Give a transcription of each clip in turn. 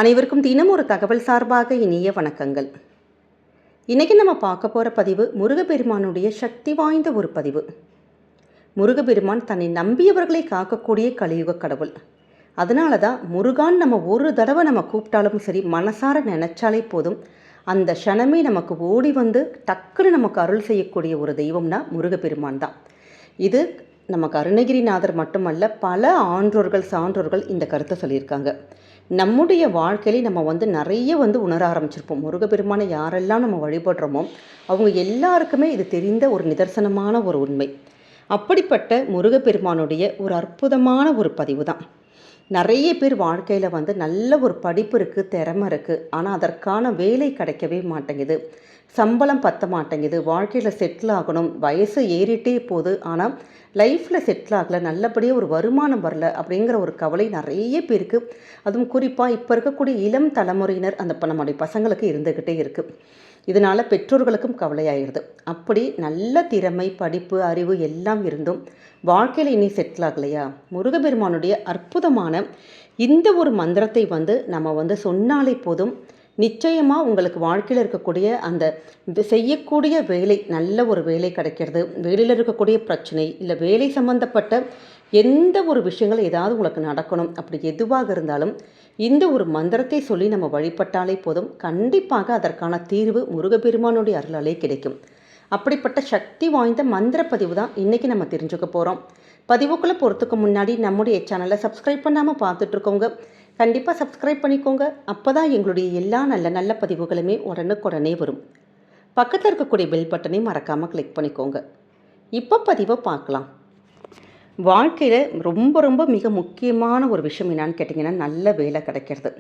அனைவருக்கும் தினம் ஒரு தகவல் சார்பாக இனிய வணக்கங்கள். இன்றைக்கி நம்ம பார்க்க போகிற பதிவு முருகப்பெருமானுடைய சக்தி வாய்ந்த ஒரு பதிவு. முருகப்பெருமான் தன்னை நம்பியவர்களை காக்கக்கூடிய கலியுக கடவுள். அதனால தான் முருகான் நம்ம ஒரு தடவை நம்ம கூப்பிட்டாலும் சரி, மனசார நினச்சாலே போதும், அந்த க்ஷணமே நமக்கு ஓடி வந்து டக்குன்னு நமக்கு அருள் செய்யக்கூடிய ஒரு தெய்வம்னா முருகப்பெருமான் தான். இது நமக்கு அருணகிரிநாதர் மட்டுமல்ல, பல ஆன்றோர்கள் சான்றோர்கள் இந்த கருத்தை சொல்லியிருக்காங்க. நம்முடைய வாழ்க்கையிலே நம்ம நிறைய உணர ஆரம்பிச்சிருப்போம். முருகப்பெருமானை யாரெல்லாம் நம்ம வழிபடுறோமோ அவங்க எல்லாருக்குமே இது தெரிந்த ஒரு நிதர்சனமான ஒரு உண்மை. அப்படிப்பட்ட முருகப்பெருமானுடைய ஒரு அற்புதமான ஒரு பதிவு தான். நிறைய பேர் வாழ்க்கையில் நல்ல ஒரு படிப்பு இருக்குது, திறமை இருக்குது, ஆனால் அதற்கான வேலை கிடைக்கவே மாட்டேங்குது, சம்பளம் பற்ற மாட்டேங்குது, வாழ்க்கையில் செட்டில் ஆகணும், வயசு ஏறிட்டே போகுது, ஆனால் லைஃப்பில் செட்டில் ஆகலை, நல்லபடியாக ஒரு வருமானம் வரல அப்படிங்கிற ஒரு கவலை நிறைய பேருக்கு, அதுவும் குறிப்பாக இப்போ இருக்கக்கூடிய இளம் தலைமுறையினர் அந்த நம்முடைய பசங்களுக்கு இருந்துக்கிட்டே இருக்குது. இதனால் பெற்றோர்களுக்கும் கவலையாயிடுது. அப்படி நல்ல திறமை, படிப்பு, அறிவு எல்லாம் இருந்தும் வாழ்க்கையில் இனி செட்டில் ஆகலையா, முருகப்பெருமானுடைய அற்புதமான இந்த ஒரு மந்திரத்தை நம்ம சொன்னாலே போதும், நிச்சயமாக உங்களுக்கு வாழ்க்கையில் இருக்கக்கூடிய அந்த செய்யக்கூடிய வேலை, நல்ல ஒரு வேலை கிடைக்கிறது, வேலையில் இருக்கக்கூடிய பிரச்சனை இல்லை வேலை சம்பந்தப்பட்ட எந்த ஒரு விஷயங்கள் ஏதாவது உங்களுக்கு நடக்கணும், அப்படி எதுவாக இருந்தாலும் இந்த ஒரு மந்திரத்தை சொல்லி நம்ம வழிபட்டாலே போதும், கண்டிப்பாக அதற்கான தீர்வு முருகப்பெருமானுடைய அருளாலே கிடைக்கும். அப்படிப்பட்ட சக்தி வாய்ந்த மந்திர பதிவு தான் இன்றைக்கி நம்ம தெரிஞ்சுக்க போகிறோம். பதிவுக்குள்ளே போகிறதுக்கு முன்னாடி நம்முடைய சேனலை சப்ஸ்கிரைப் பண்ணாமல் பார்த்துட்ருக்கோங்க, கண்டிப்பாக சப்ஸ்கிரைப் பண்ணிக்கோங்க. அப்போ தான் எங்களுடைய எல்லா நல்ல நல்ல பதிவுகளுமே உடனுக்குடனே வரும். பக்கத்தில் இருக்கக்கூடிய பெல் பட்டனை மறக்காமல் கிளிக் பண்ணிக்கோங்க. இப்போ பதிவை பார்க்கலாம். வாழ்க்கையில் ரொம்ப ரொம்ப மிக முக்கியமான ஒரு விஷயம் என்னான்னு கேட்டிங்கன்னா, நல்ல வேலை கிடைக்கிறது.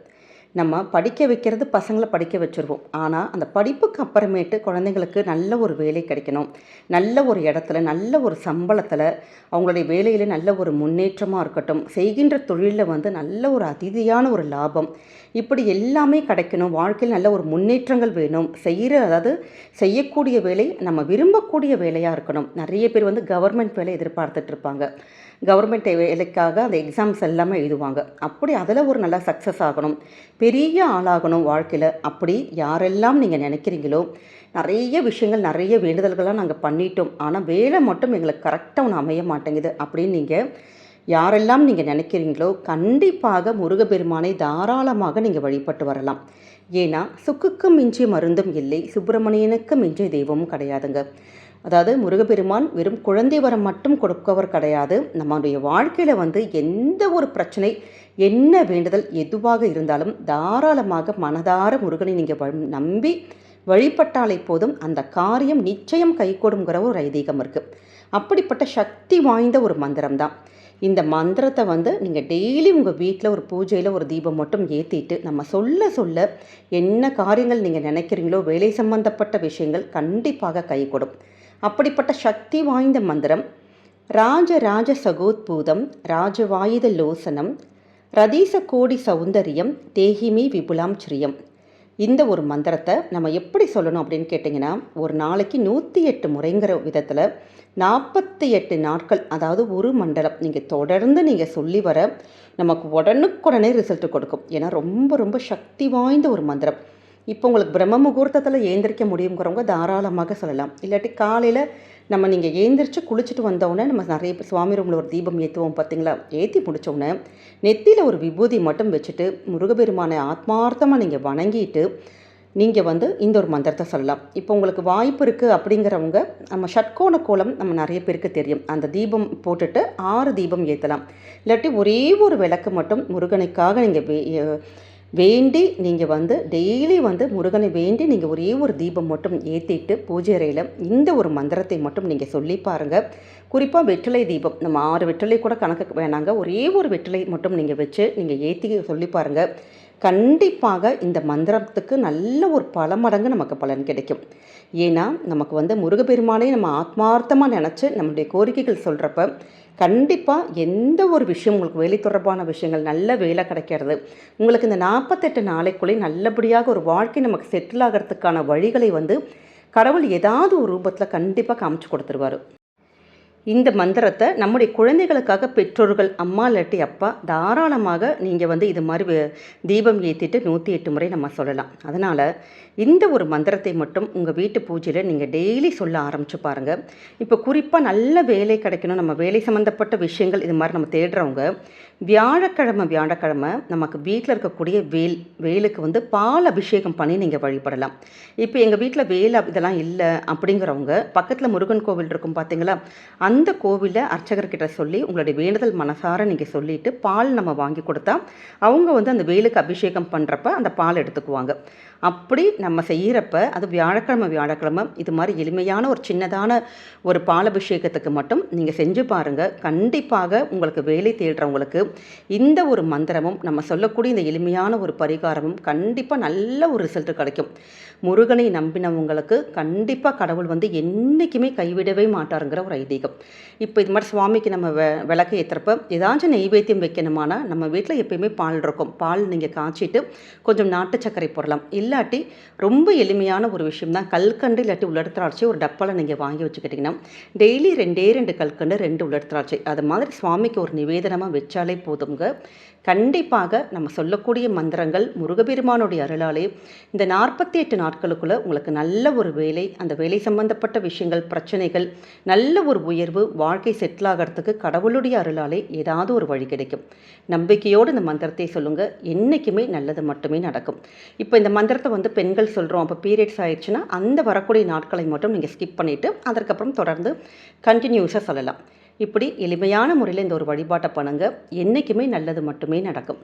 நம்ம படிக்க வைக்கிறது, பசங்களை படிக்க வச்சுருவோம், ஆனால் அந்த படிப்புக்கு அப்புறமேட்டு குழந்தைங்களுக்கு நல்ல ஒரு வேலை கிடைக்கணும், நல்ல ஒரு இடத்துல நல்ல ஒரு சம்பளத்தில் அவங்களுடைய வேலையில் நல்ல ஒரு முன்னேற்றமாக இருக்கட்டும், செய்கின்ற தொழிலில் நல்ல ஒரு அதிதியான ஒரு லாபம், இப்படி எல்லாமே கிடைக்கணும், வாழ்க்கையில் நல்ல ஒரு முன்னேற்றங்கள் வேணும், அதாவது செய்யக்கூடிய வேலை நம்ம விரும்பக்கூடிய வேலையாக இருக்கணும். நிறைய பேர் கவர்மெண்ட் வேலை எதிர்பார்த்துட்ருப்பாங்க, கவர்மெண்ட் வேலைக்காக அந்த எக்ஸாம்ஸ் எல்லாமே எழுதுவாங்க. அப்படி அதில் ஒரு நல்லா சக்ஸஸ் ஆகணும், பெரிய ஆளாகணும் வாழ்க்கையில். அப்படி யாரெல்லாம் நீங்கள் நினைக்கிறீங்களோ, நிறைய விஷயங்கள் நிறைய வேண்டுதல்கள்லாம் நாங்கள் பண்ணிட்டோம், ஆனால் வேலை மட்டும் எங்களுக்கு கரெக்டாக ஒன்று அமைய மாட்டேங்குது அப்படின்னு நீங்கள் யாரெல்லாம் நீங்கள் நினைக்கிறீங்களோ, கண்டிப்பாக முருகப்பெருமானை தாராளமாக நீங்கள் வழிபட்டு வரலாம். ஏன்னா சுக்குக்கு மிஞ்சிய மருந்தும் இல்லை, சுப்பிரமணியனுக்கு மிஞ்சிய தெய்வமும் கிடையாதுங்க. அதாவது முருகப்பெருமான் வெறும் குழந்தை வரம் மட்டும் கொடுக்கவர் கிடையாது. நம்மளுடைய வாழ்க்கையில் எந்த ஒரு பிரச்சனை, என்ன வேண்டுதல் எதுவாக இருந்தாலும் தாராளமாக மனதார முருகனை நீங்கள் நம்பி வழிபட்டாலே போதும், அந்த காரியம் நிச்சயம் கைகூடுங்கிற ஒரு ஐதீகம் இருக்குது. அப்படிப்பட்ட சக்தி வாய்ந்த ஒரு மந்திரம் தான் இந்த மந்திரத்தை நீங்கள் டெய்லி உங்கள் வீட்டில் ஒரு பூஜையில் ஒரு தீபம் மட்டும் ஏற்றிட்டு நம்ம சொல்ல சொல்ல என்ன காரியங்கள் நீங்கள் நினைக்கிறீங்களோ, வேலை சம்பந்தப்பட்ட விஷயங்கள் கண்டிப்பாக கைகூடும். அப்படிப்பட்ட சக்தி வாய்ந்த மந்திரம் ராஜராஜ சகோத்பூதம் ராஜவாயுத லோசனம் ரதீச கோடி சௌந்தரியம் தேகிமி விபுலாம் ஸ்ரீயம். இந்த ஒரு மந்திரத்தை நம்ம எப்படி சொல்லணும் அப்படின்னு கேட்டிங்கன்னா, ஒரு நாளைக்கு 108 முறைங்கிற விதத்தில் 48 நாட்கள், அதாவது ஒரு மண்டலம் நீங்கள் தொடர்ந்து நீங்கள் சொல்லி வர நமக்கு உடனுக்குடனே ரிசல்ட் கொடுக்கும். ஏன்னா ரொம்ப ரொம்ப சக்தி வாய்ந்த ஒரு மந்திரம். இப்போ உங்களுக்கு பிரம்ம முகூர்த்தத்தில் ஏந்திரிக்க முடியுங்கிறவங்க தாராளமாக சொல்லலாம். இல்லாட்டி காலையில் நீங்கள் ஏந்திரிச்சு குளிச்சுட்டு வந்தோடனே நம்ம நிறைய சுவாமி ரூமில் ஒரு தீபம் ஏற்றுவோம் பார்த்தீங்களா, ஏற்றி முடித்தோடனே நெத்தியில் ஒரு விபூதி மட்டும் வச்சுட்டு முருகப்பெருமானை ஆத்மார்த்தமாக நீங்கள் வணங்கிட்டு நீங்கள் இந்த ஒரு மந்திரத்தை சொல்லலாம். இப்போ உங்களுக்கு வாய்ப்பு இருக்குது அப்படிங்கிறவங்க நம்ம ஷட்கோண கோலம் நம்ம நிறைய பேருக்கு தெரியும், அந்த தீபம் போட்டுட்டு 6 தீபம் ஏற்றலாம். இல்லாட்டி ஒரே ஒரு விளக்கு மட்டும் முருகனுக்காக நீங்கள் வேண்டி நீங்கள் டெய்லி முருகனை வேண்டி நீங்கள் ஒரே ஒரு தீபம் மட்டும் ஏற்றிட்டு பூஜை அறையில் இந்த ஒரு மந்திரத்தை மட்டும் நீங்கள் சொல்லி பாருங்கள். குறிப்பாக வெற்றிலை தீபம், நம்ம 6 வெற்றிலை கூட கணக்கு வேணாங்க, ஒரே ஒரு வெற்றிலை மட்டும் நீங்கள் வச்சு நீங்கள் ஏற்றி சொல்லி பாருங்கள். கண்டிப்பாக இந்த மந்திரத்துக்கு நல்ல ஒரு பல மடங்கு நமக்கு பலன் கிடைக்கும். ஏன்னா நமக்கு முருகப்பெருமானே நம்ம ஆத்மார்த்தமாக நினச்சி நம்மளுடைய கோரிக்கைகள் சொல்கிறப்ப கண்டிப்பாக எந்த ஒரு விஷயம் உங்களுக்கு வேலை தொடர்பான விஷயங்கள் நல்ல வேலை கிடைக்கிறது, உங்களுக்கு இந்த 48 நாளைக்குள்ளே நல்லபடியாக ஒரு வாழ்க்கை நமக்கு செட்டில் ஆகிறதுக்கான வழிகளை கடவுள் ஏதாவது ஒரு ரூபத்தில் கண்டிப்பாக காமிச்சு கொடுத்துருவார். இந்த மந்திரத்தை நம்முடைய குழந்தைகளுக்காக பெற்றோர்கள் அம்மா இல்லாட்டி அப்பா தாராளமாக நீங்கள் இது மாதிரி தீபம் ஏற்றிட்டு 108 முறை நம்ம சொல்லலாம். அதனால் இந்த ஒரு மந்திரத்தை மட்டும் உங்கள் வீட்டு பூஜையில் நீங்கள் டெய்லி சொல்ல ஆரம்பித்து பாருங்கள். இப்போ குறிப்பாக நல்ல வேலை கிடைக்கணும், நம்ம வேலை சம்மந்தப்பட்ட விஷயங்கள் இது மாதிரி நம்ம தேடுறவங்க வியாழக்கிழமை நமக்கு வீட்டில் இருக்கக்கூடிய வேலுக்கு பால் அபிஷேகம் பண்ணி நீங்கள் வழிபடலாம். இப்போ எங்கள் வீட்டில் வேல் இதெல்லாம் இல்லை அப்படிங்கிறவங்க பக்கத்தில் முருகன் கோவில் இருக்கும் பார்த்தீங்களா, அந்த கோவிலில் அர்ச்சகர்கிட்ட சொல்லி உங்களுடைய வேண்டுதல் மனசார நீங்கள் சொல்லிவிட்டு பால் நம்ம வாங்கி கொடுத்தா அவங்க அந்த வேலுக்கு அபிஷேகம் பண்ணுறப்ப அந்த பால் எடுத்துக்குவாங்க. அப்படி நம்ம செய்கிறப்ப அது வியாழக்கிழமை இது மாதிரி எளிமையான ஒரு சின்னதான ஒரு பாலபிஷேகத்துக்கு மட்டும் நீங்கள் செஞ்சு பாருங்கள். கண்டிப்பாக உங்களுக்கு வேலை தேடுறவங்களுக்கு இந்த ஒரு மந்திரமும் நம்ம சொல்லக்கூடிய இந்த எளிமையான ஒரு பரிகாரமும் கண்டிப்பாக நல்ல ஒரு ரிசல்ட் கிடைக்கும். முருகனை நம்பினவங்களுக்கு கண்டிப்பாக கடவுள் என்றைக்குமே கைவிடவே மாட்டாருங்கிற ஒரு ஐதீகம். இப்போ இது மாதிரி சுவாமிக்கு நம்ம விளக்கு ஏற்றுறப்ப ஏதாச்சும் நெய்வேத்தியம் வைக்கணுமானா நம்ம வீட்டில் எப்பயுமே பால் இருக்கும். பால் நீங்கள் காய்ச்சிட்டு கொஞ்சம் நாட்டு சர்க்கரை போடலாம். இல்லாட்டி ரொம்ப எளிமையான ஒரு விஷயம் தான், கல்கண்டு இல்லாட்டி உலர் திராட்சை ஒரு டப்பாவில் நீங்கள் வாங்கி வச்சுக்கிட்டிங்கன்னா டெய்லி 2 கல்கண்டு 2 உலர் திராட்சை அது மாதிரி சுவாமிக்கு ஒரு நிவேதனமாக வச்சாலே போதுங்க. கண்டிப்பாக நம்ம சொல்லக்கூடிய மந்திரங்கள் முருகபெருமானுடைய அருளாலே இந்த 48 நாட்களுக்குள்ளே உங்களுக்கு நல்ல ஒரு வேலை, அந்த வேலை சம்பந்தப்பட்ட விஷயங்கள், பிரச்சனைகள், நல்ல ஒரு உயர்வு, வாழ்க்கை செட்டில் ஆகிறதுக்கு கடவுளுடைய அருளாலே ஏதாவது ஒரு வழி கிடைக்கும். நம்பிக்கையோடு இந்த மந்திரத்தை சொல்லுங்கள், என்றைக்குமே நல்லது மட்டுமே நடக்கும். இப்போ இந்த மந்திரத்தை பெண்கள் சொல்கிறோம், அப்போ பீரியட்ஸ் ஆயிடுச்சுன்னா அந்த வரக்கூடிய நாட்களை மட்டும் நீங்கள் ஸ்கிப் பண்ணிவிட்டு அதற்கப்புறம் தொடர்ந்து கண்டினியூஸாக சொல்லலாம். இப்படி எளிமையான முறையில் இந்த ஒரு வழிபாட்டை பண்ணுங்கள், என்றைக்குமே நல்லது மட்டுமே நடக்கும்.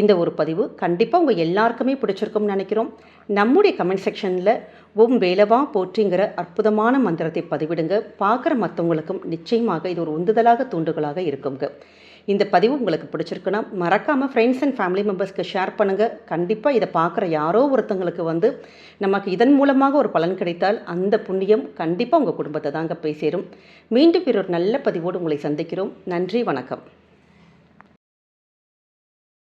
இந்த ஒரு பதிவு கண்டிப்பாக உங்கள் எல்லாருக்குமே பிடிச்சிருக்கும்னு நினைக்கிறோம். நம்முடைய கமெண்ட் செக்ஷனில் ஓம் வேலவா போற்றிங்கிற அற்புதமான மந்திரத்தை பதிவிடுங்க. பார்க்குற மற்றவங்களுக்கும் நிச்சயமாக இது ஒரு உந்துதலாக தூண்டுகளாக இருக்குங்க. இந்த பதிவு உங்களுக்கு பிடிச்சிருக்குன்னா மறக்காமல் ஃப்ரெண்ட்ஸ் அண்ட் ஃபேமிலி மெம்பர்ஸ்க்கு ஷேர் பண்ணுங்கள். கண்டிப்பாக இதை பார்க்குற யாரோ ஒருத்தங்களுக்கு நமக்கு இதன் மூலமாக ஒரு பலன் கிடைத்தால் அந்த புண்ணியம் கண்டிப்பாக உங்கள் குடும்பத்தை தாங்க போய் சேரும். மீண்டும் ஒரு நல்ல பதிவோடு உங்களை சந்திக்கிறோம். நன்றி, வணக்கம்.